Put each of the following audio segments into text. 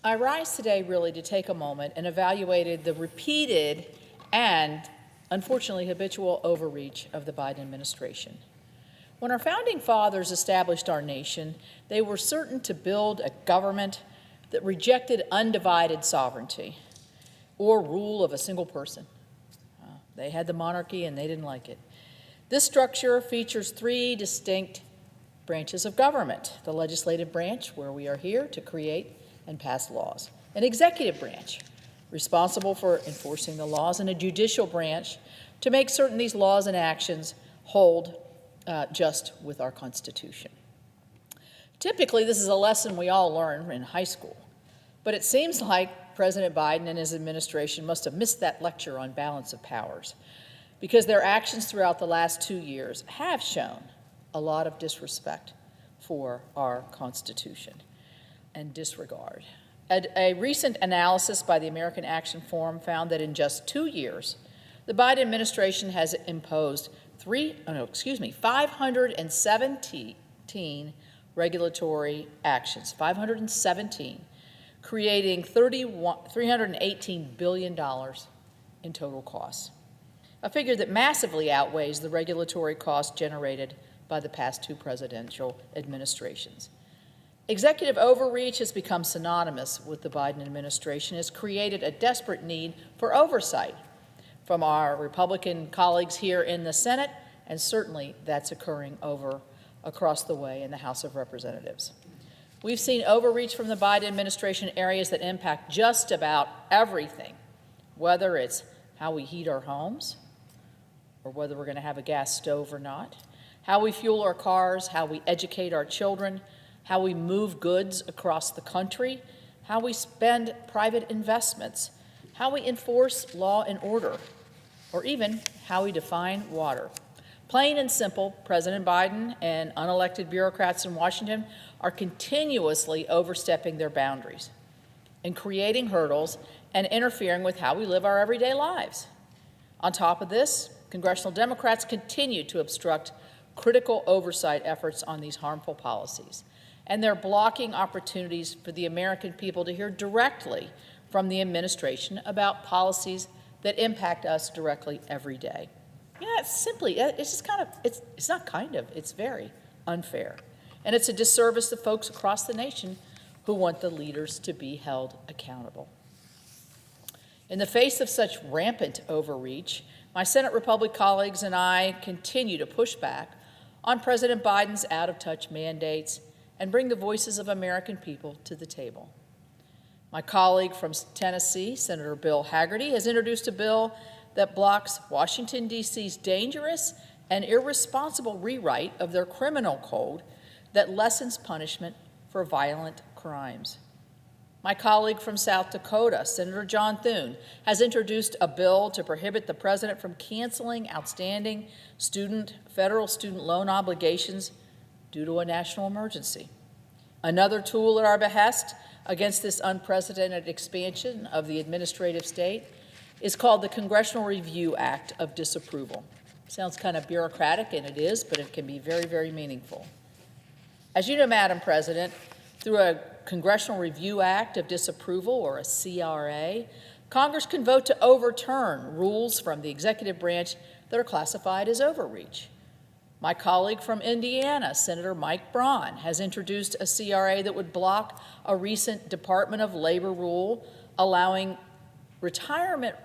I rise today really to take a moment and evaluate the repeated and, unfortunately, habitual overreach of the Biden administration. When our founding fathers established our nation, they were certain to build a government that rejected undivided sovereignty or rule of a single person. They had the monarchy and they didn't like it. This structure features three distinct branches of government: the legislative branch, where we are here to create and pass laws; an executive branch, responsible for enforcing the laws; and a judicial branch to make certain these laws and actions hold just with our Constitution. Typically, this is a lesson we all learn in high school, but it seems like President Biden and his administration must have missed that lecture on balance of powers, because their actions throughout the last 2 years have shown a lot of disrespect for our Constitution and disregard. A recent analysis by the American Action Forum found that in just 2 years, the Biden administration has imposed 517 regulatory actions, 517, creating $318 billion in total costs, a figure that massively outweighs the regulatory costs generated by the past two presidential administrations. Executive overreach has become synonymous with the Biden administration, has created a desperate need for oversight from our Republican colleagues here in the Senate, and certainly that's occurring across the way in the House of Representatives. We've seen overreach from the Biden administration in areas that impact just about everything, whether it's how we heat our homes, or whether we're going to have a gas stove or not, how we fuel our cars, how we educate our children, how we move goods across the country, how we spend private investments, how we enforce law and order, or even how we define water. Plain and simple, President Biden and unelected bureaucrats in Washington are continuously overstepping their boundaries and creating hurdles and interfering with how we live our everyday lives. On top of this, congressional Democrats continue to obstruct critical oversight efforts on these harmful policies, and they're blocking opportunities for the American people to hear directly from the administration about policies that impact us directly every day. It's very unfair. And it's a disservice to folks across the nation who want the leaders to be held accountable. In the face of such rampant overreach, my Senate Republican colleagues and I continue to push back on President Biden's out-of-touch mandates and bring the voices of American people to the table. My colleague from Tennessee, Senator Bill Hagerty, has introduced a bill that blocks Washington, D.C.'s dangerous and irresponsible rewrite of their criminal code that lessens punishment for violent crimes. My colleague from South Dakota, Senator John Thune, has introduced a bill to prohibit the president from canceling outstanding federal student loan obligations due to a national emergency. Another tool at our behest against this unprecedented expansion of the administrative state is called the Congressional Review Act of Disapproval. Sounds kind of bureaucratic, and it is, but it can be very, very meaningful. As you know, Madam President, through a Congressional Review Act of Disapproval, or a CRA, Congress can vote to overturn rules from the executive branch that are classified as overreach. My colleague from Indiana, Senator Mike Braun, has introduced a CRA that would block a recent Department of Labor rule allowing retirement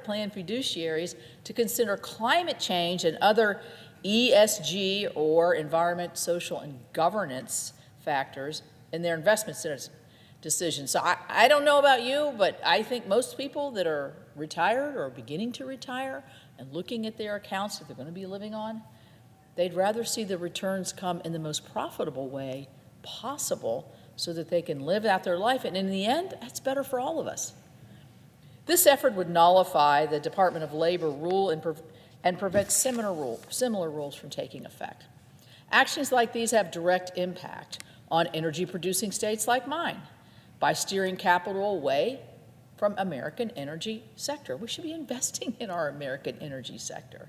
plan fiduciaries to consider climate change and other ESG, or environment, social, and governance factors in their investment decisions. So I don't know about you, but I think most people that are retired or beginning to retire and looking at their accounts that they're going to be living on, they'd rather see the returns come in the most profitable way possible so that they can live out their life. And in the end, that's better for all of us. This effort would nullify the Department of Labor rule and prevent similar rules from taking effect. Actions like these have direct impact on energy-producing states like mine by steering capital away from American energy sector. We should be investing in our American energy sector.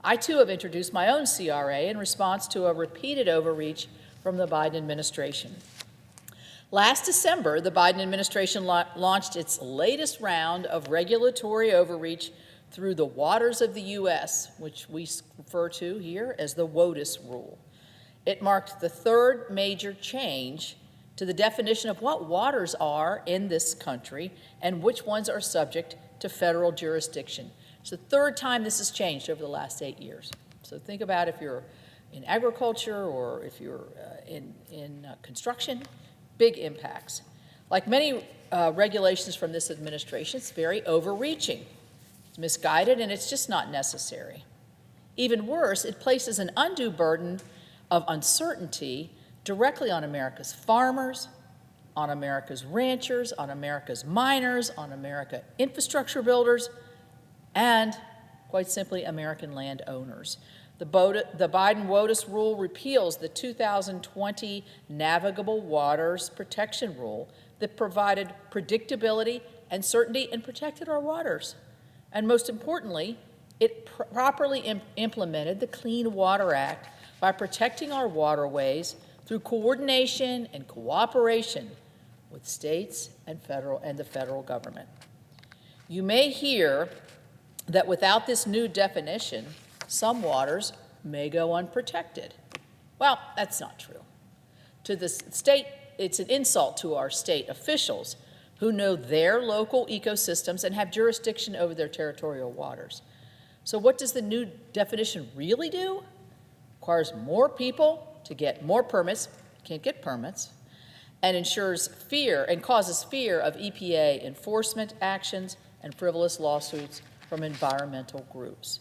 I, too, have introduced my own CRA in response to a repeated overreach from the Biden administration. Last December, the Biden administration launched its latest round of regulatory overreach through the waters of the U.S., which we refer to here as the WOTUS rule. It marked the third major change to the definition of what waters are in this country and which ones are subject to federal jurisdiction. It's the third time this has changed over the last 8 years. So think about if you're in agriculture or if you're in construction, big impacts. Like many regulations from this administration, it's very overreaching. It's misguided, and it's just not necessary. Even worse, it places an undue burden of uncertainty directly on America's farmers, on America's ranchers, on America's miners, on American infrastructure builders, and, quite simply, American landowners. The Biden WOTUS rule repeals the 2020 Navigable Waters Protection Rule that provided predictability and certainty and protected our waters. And most importantly, it properly implemented the Clean Water Act by protecting our waterways through coordination and cooperation with states and the federal government. You may hear that without this new definition, some waters may go unprotected. Well, that's not true. To the state, it's an insult to our state officials who know their local ecosystems and have jurisdiction over their territorial waters. So what does the new definition really do? Requires more people to get more permits, can't get permits, and ensures fear and causes fear of EPA enforcement actions and frivolous lawsuits from environmental groups.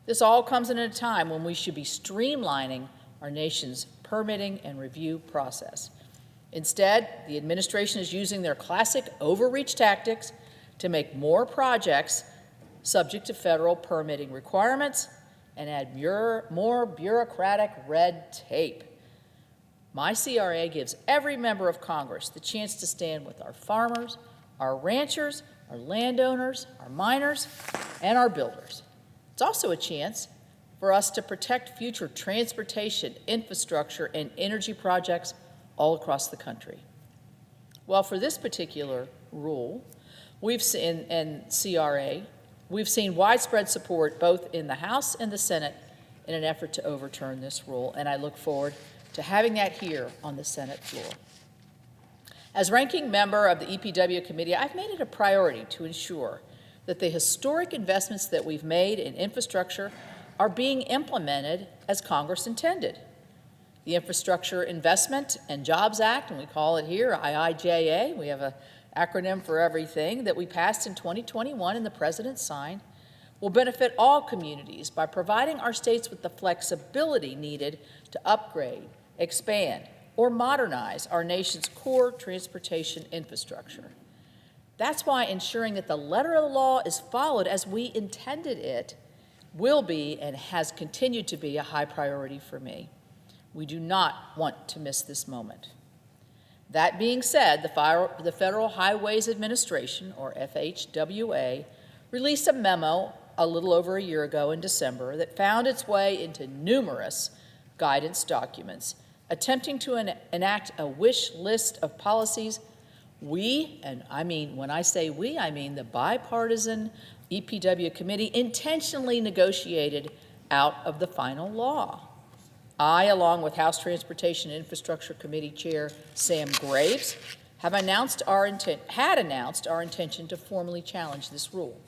This all comes in at a time when we should be streamlining our nation's permitting and review process. Instead, the administration is using their classic overreach tactics to make more projects subject to federal permitting requirements and add more bureaucratic red tape. My CRA gives every member of Congress the chance to stand with our farmers, our ranchers, our landowners, our miners, and our builders. It's also a chance for us to protect future transportation, infrastructure, and energy projects all across the country. Well, for this particular rule, and CRA, we've seen widespread support both in the House and the Senate in an effort to overturn this rule, and I look forward to having that here on the Senate floor. As ranking member of the EPW committee, I've made it a priority to ensure that the historic investments that we've made in infrastructure are being implemented as Congress intended. The Infrastructure Investment and Jobs Act, and we call it here IIJA, we have an acronym for everything, that we passed in 2021 and the President signed, will benefit all communities by providing our states with the flexibility needed to upgrade, expand, or modernize our nation's core transportation infrastructure. That's why ensuring that the letter of the law is followed as we intended it will be and has continued to be a high priority for me. We do not want to miss this moment. That being said, the Federal Highways Administration, or FHWA, released a memo a little over a year ago in December that found its way into numerous guidance documents, attempting to enact a wish list of policies we, and I mean, when I say we, I mean the bipartisan EPW committee intentionally negotiated out of the final law. I, along with House Transportation and Infrastructure Committee Chair Sam Graves, had announced our intention to formally challenge this rule.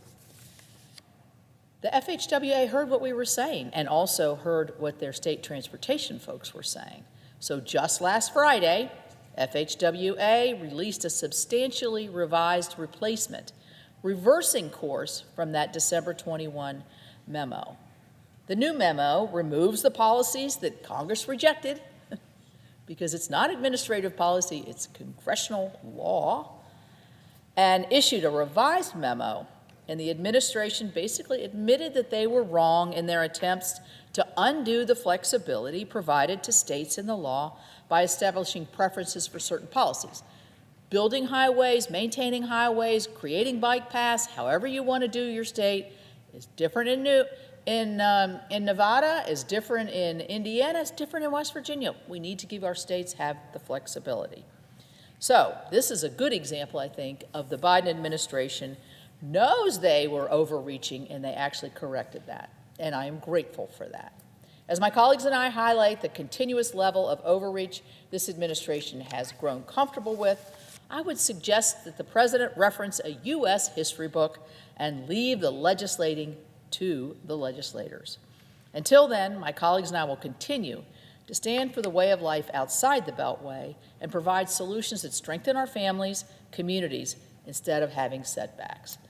The FHWA heard what we were saying and also heard what their state transportation folks were saying. So just last Friday, FHWA released a substantially revised replacement, reversing course from that December 21 memo. The new memo removes the policies that Congress rejected because it's not administrative policy, it's congressional law, and issued a revised memo. And the administration basically admitted that they were wrong in their attempts to undo the flexibility provided to states in the law by establishing preferences for certain policies. Building highways, maintaining highways, creating bike paths, however you want to do your state, is different in Nevada, is different in Indiana, is different in West Virginia. We need to give our states have the flexibility. So this is a good example, I think, of the Biden administration knows they were overreaching and they actually corrected that. And I am grateful for that. As my colleagues and I highlight the continuous level of overreach this administration has grown comfortable with, I would suggest that the president reference a U.S. history book and leave the legislating to the legislators. Until then, my colleagues and I will continue to stand for the way of life outside the Beltway and provide solutions that strengthen our families, communities, instead of having setbacks.